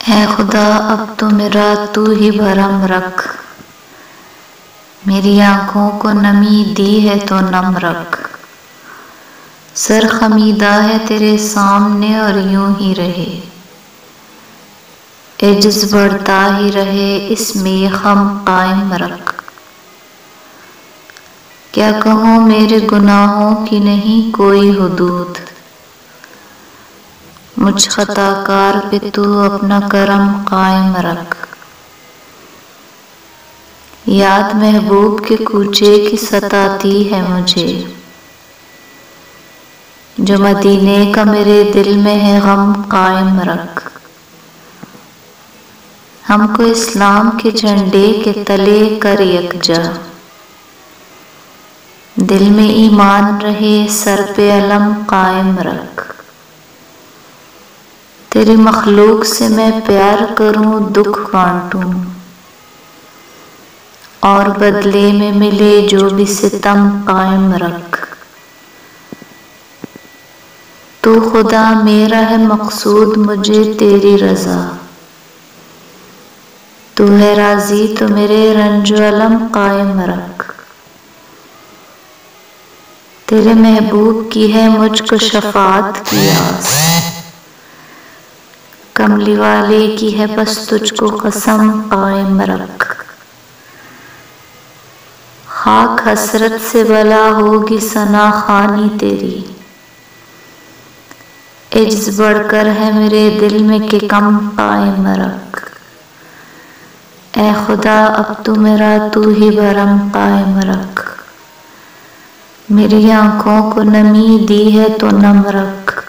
है खुदा अब तो मेरा तू ही भरम रख, मेरी आंखों को नमी दी है तो नम रख। सर खमीदा है तेरे सामने और यूं ही रहे, एजिज़ बढ़ता ही रहे इसमें हम कायम रख। क्या कहूँ मेरे गुनाहों की नहीं कोई हुदूद, मुझ खताकार पे तू अपना करम कायम रख। याद महबूब के कूचे की सताती है मुझे, जो मदीने का मेरे दिल में है गम कायम रख। हमको इस्लाम के झंडे के तले कर यकजा, दिल में ईमान रहे सर पे अलम कायम रख। तेरी मखलूक से मैं प्यार करूं दुख बांटूं, और बदले में मिले जो भी सितम कायम रख। तू खुदा मेरा है मकसूद मुझे तेरी रजा, तू है राजी तो मेरे रंजो अलम कायम रख। तेरे महबूब की है मुझको शफात की आस, कमली वाले की है बस तुझको कसम कायम रख। खाक हसरत से भला होगी सना खानी तेरी, इज्ज बढ़कर है मेरे दिल में के कम कायम रख। ए खुदा अब तू मेरा तू ही भरम कायम रख, मेरी आंखों को नमी दी है तो नम रख।